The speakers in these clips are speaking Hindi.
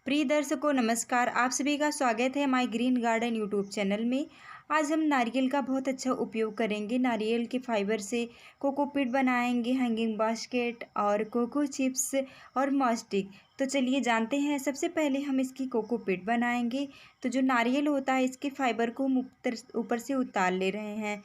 प्रिय दर्शकों नमस्कार। आप सभी का स्वागत है my green garden YouTube channel में। आज हम नारियल का बहुत अच्छा उपयोग करेंगे। नारियल के फाइबर से कोकोपीट बनाएंगे, हैंगिंग बास्केट और कोको चिप्स और मॉस्टिक। तो चलिए जानते हैं। सबसे पहले हम इसकी कोकोपीट बनाएंगे। तो जो नारियल होता है इसके फाइबर को हम ऊपर से उतार ले रहे हैं।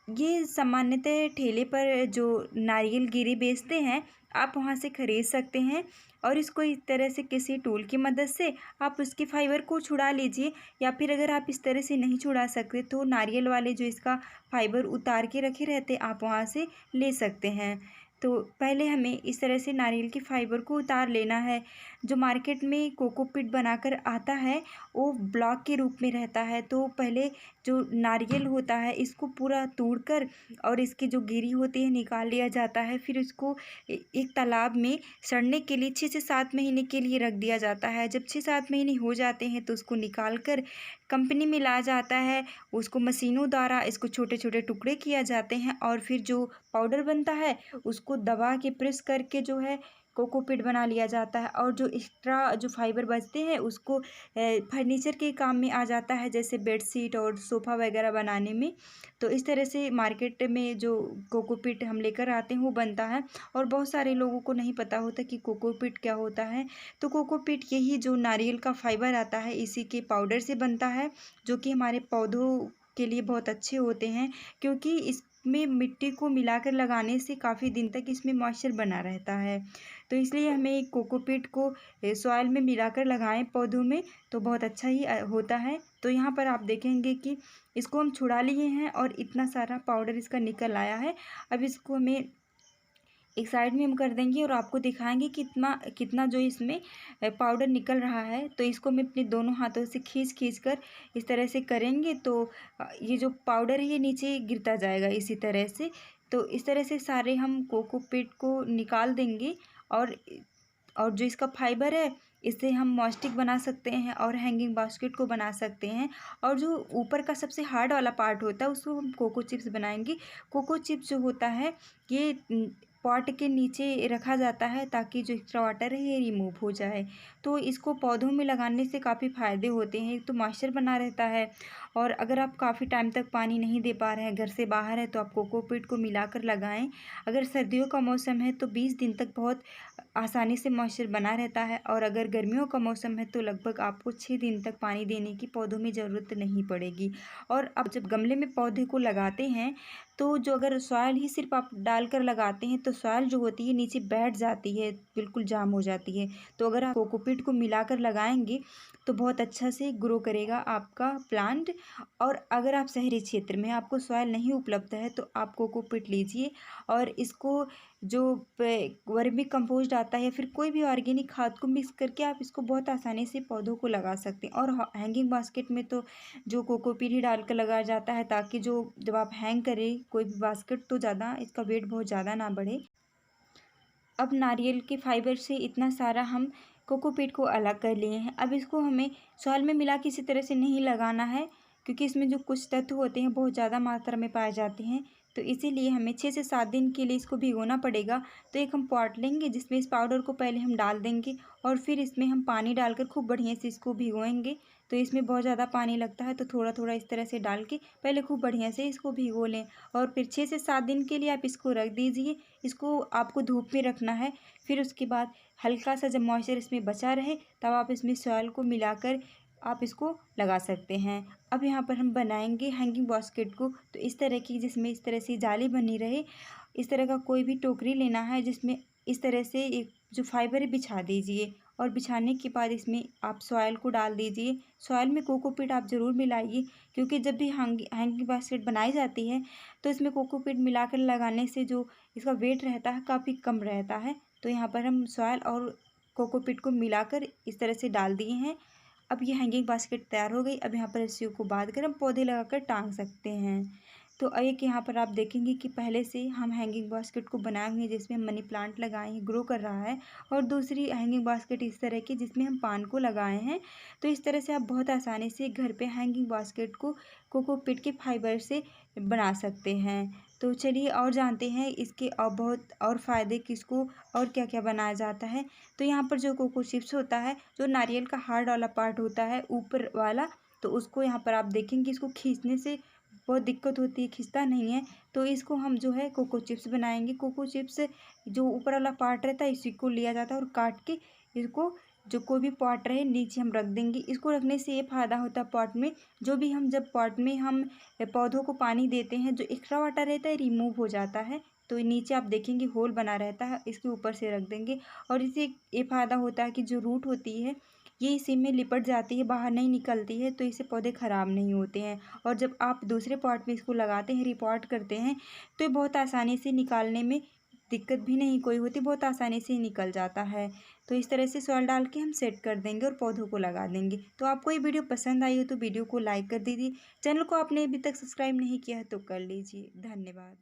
ये सामान्यतः ठेले पर जो नारियल गिरी बेचते हैं आप वहाँ से ख़रीद सकते हैं। और इसको इस तरह से किसी टूल की मदद से आप उसके फाइबर को छुड़ा लीजिए, या फिर अगर आप इस तरह से नहीं छुड़ा सकते तो नारियल वाले जो इसका फाइबर उतार के रखे रहते आप वहाँ से ले सकते हैं। तो पहले हमें इस तरह से नारियल के फाइबर को उतार लेना है। जो मार्केट में कोकोपीट बनाकर आता है वो ब्लॉक के रूप में रहता है। तो पहले जो नारियल होता है इसको पूरा तोड़कर और इसकी जो गिरी होती है निकाल लिया जाता है। फिर इसको एक तालाब में सड़ने के लिए 6 से 7 महीने के लिए रख दिया जाता है। जब 6-7 महीने हो जाते हैं तो उसको निकाल कर कंपनी में लाया जाता है। उसको मशीनों द्वारा इसको छोटे छोटे टुकड़े किया जाते हैं और फिर जो पाउडर बनता है उसको दबा के प्रेस करके जो है कोकोपीट बना लिया जाता है। और जो एक्स्ट्रा जो फाइबर बचते हैं उसको फर्नीचर के काम में आ जाता है, जैसे बेडशीट और सोफ़ा वगैरह बनाने में। तो इस तरह से मार्केट में जो कोकोपीट हम लेकर आते हैं वो बनता है। और बहुत सारे लोगों को नहीं पता होता कि कोकोपीट क्या होता है। तो कोकोपीट यही जो नारियल का फाइबर आता है इसी के पाउडर से बनता है, जो कि हमारे पौधों के लिए बहुत अच्छे होते हैं, क्योंकि इसमें मिट्टी को मिलाकर लगाने से काफ़ी दिन तक इसमें मॉइस्चर बना रहता है। तो इसलिए हमें कोकोपीट को सॉइल में मिलाकर लगाएं पौधों में तो बहुत अच्छा ही होता है। तो यहाँ पर आप देखेंगे कि इसको हम छुड़ा लिए हैं और इतना सारा पाउडर इसका निकल आया है। अब इसको हमें एक साइड में हम कर देंगे और आपको दिखाएंगे कितना कितना जो इसमें पाउडर निकल रहा है। तो इसको हम अपने दोनों हाथों से खींच खींच कर इस तरह से करेंगे तो ये जो पाउडर है ये नीचे गिरता जाएगा इसी तरह से। तो इस तरह से सारे हम कोकोपीट को निकाल देंगे। और जो इसका फाइबर है इससे हम मॉस्टिक बना सकते हैं और हैंगिंग बास्केट को बना सकते हैं। और जो ऊपर का सबसे हार्ड वाला पार्ट होता है उसको हम कोको चिप्स बनाएंगे। कोको चिप्स जो होता है ये पॉट के नीचे रखा जाता है ताकि जो एक्स्ट्रा वाटर है ये रिमूव हो जाए। तो इसको पौधों में लगाने से काफ़ी फ़ायदे होते हैं। एक तो मॉइस्चर बना रहता है, और अगर आप काफ़ी टाइम तक पानी नहीं दे पा रहे हैं, घर से बाहर है, तो आप कोकोपीट को मिलाकर लगाएं। अगर सर्दियों का मौसम है तो 20 दिन तक बहुत आसानी से मॉइस्चर बना रहता है, और अगर गर्मियों का मौसम है तो लगभग आपको 6 दिन तक पानी देने की पौधों में ज़रूरत नहीं पड़ेगी। और अब जब गमले में पौधे को लगाते हैं तो जो अगर सॉइल ही सिर्फ आप डालकर लगाते हैं तो सॉइल जो होती है नीचे बैठ जाती है, बिल्कुल जाम हो जाती है। तो अगर आप कोकोपीट को मिलाकर लगाएंगे तो बहुत अच्छा से ग्रो करेगा आपका प्लांट। और अगर आप शहरी क्षेत्र में आपको सॉइल नहीं उपलब्ध है तो आप कोकोपीट लीजिए और इसको जो वर्मी कंपोस्ट आता है या फिर कोई भी ऑर्गेनिक खाद को मिक्स करके आप इसको बहुत आसानी से पौधों को लगा सकते हैं। और हैंगिंग बास्केट में तो जो कोकोपीट ही डाल कर लगाया जाता है ताकि जो जब आप हैंग करें कोई भी बास्केट तो ज़्यादा इसका वेट बहुत ज़्यादा ना बढ़े। अब नारियल के फाइबर से इतना सारा हम कोकोपीट को अलग कर लिए हैं। अब इसको हमें सॉइल में मिला के इसी तरह से नहीं लगाना है, क्योंकि इसमें जो कुछ तत्व होते हैं बहुत ज़्यादा मात्रा में पाए जाते हैं। तो इसीलिए हमें 6 से 7 दिन के लिए इसको भिगोना पड़ेगा। तो एक हम पॉट लेंगे जिसमें इस पाउडर को पहले हम डाल देंगे और फिर इसमें हम पानी डालकर खूब बढ़िया से इसको भिगोएंगे। तो इसमें बहुत ज़्यादा पानी लगता है तो थोड़ा थोड़ा इस तरह से डाल के पहले खूब बढ़िया से इसको भिगो लें। और फिर 6 से 7 दिन के लिए आप इसको रख दीजिए। इसको आपको धूप में रखना है। फिर उसके बाद हल्का सा जब मॉइस्चर इसमें बचा रहे तब आप इसमें सॉइल को मिलाकर आप इसको लगा सकते हैं। अब यहाँ पर हम बनाएंगे हैंगिंग बास्केट को। तो इस तरह की जिसमें इस तरह से जाली बनी रहे, इस तरह का कोई भी टोकरी लेना है जिसमें इस तरह से एक जो फाइबर है बिछा दीजिए। और बिछाने के बाद इसमें आप सॉइल को डाल दीजिए। सॉइल में कोकोपीट आप ज़रूर मिलाइए, क्योंकि जब भी हैंगिंग बास्केट बनाई जाती है तो इसमें कोकोपीट मिलाकर लगाने से जो इसका वेट रहता है काफ़ी कम रहता है। तो यहाँ पर हम सॉइल और कोकोपीट को मिलाकर इस तरह से डाल दिए हैं। अब ये हैंगिंग बास्केट तैयार हो गई। अब यहाँ पर रस्सियों को बांध कर हम पौधे लगाकर टांग सकते हैं। तो एक यहाँ पर आप देखेंगे कि पहले से हम हैंगिंग बास्केट को बनाए हुए हैं जिसमें हम मनी प्लांट लगाए हैं, ग्रो कर रहा है, और दूसरी हैंगिंग बास्केट इस तरह की जिसमें हम पान को लगाए हैं। तो इस तरह से आप बहुत आसानी से घर पे हैंगिंग बास्केट को कोकोपीट के फाइबर से बना सकते हैं। तो चलिए और जानते हैं इसके और बहुत और फ़ायदे किसको और क्या क्या बनाया जाता है। तो यहाँ पर जो कोको चिप्स होता है, जो नारियल का हार्ड वाला पार्ट होता है ऊपर वाला, तो उसको यहाँ पर आप देखेंगे इसको खींचने से बहुत दिक्कत होती है, खिंचता नहीं है। तो इसको हम जो है कोको चिप्स बनाएंगे। कोको चिप्स जो ऊपर वाला पार्ट रहता है इसी को लिया जाता है और काट के इसको जो कोई भी पॉट रहे नीचे हम रख देंगे। इसको रखने से ये फ़ायदा होता है पॉट में, जो भी हम जब पॉट में हम पौधों को पानी देते हैं जो एक्स्ट्रा वाटर रहता है रिमूव हो जाता है। तो नीचे आप देखेंगे होल बना रहता है, इसके ऊपर से रख देंगे। और इससे ये फ़ायदा होता है कि जो रूट होती है ये इसी में लिपट जाती है, बाहर नहीं निकलती है, तो इससे पौधे ख़राब नहीं होते हैं। और जब आप दूसरे पॉट में इसको लगाते हैं, रिपॉट करते हैं, तो ये बहुत आसानी से निकालने में दिक्कत भी नहीं कोई होती, बहुत आसानी से ही निकल जाता है। तो इस तरह से सॉइल डाल के हम सेट कर देंगे और पौधों को लगा देंगे। तो आपको ये वीडियो पसंद आई हो तो वीडियो को लाइक कर दीजिए। चैनल को आपने अभी तक सब्सक्राइब नहीं किया है तो कर लीजिए। धन्यवाद।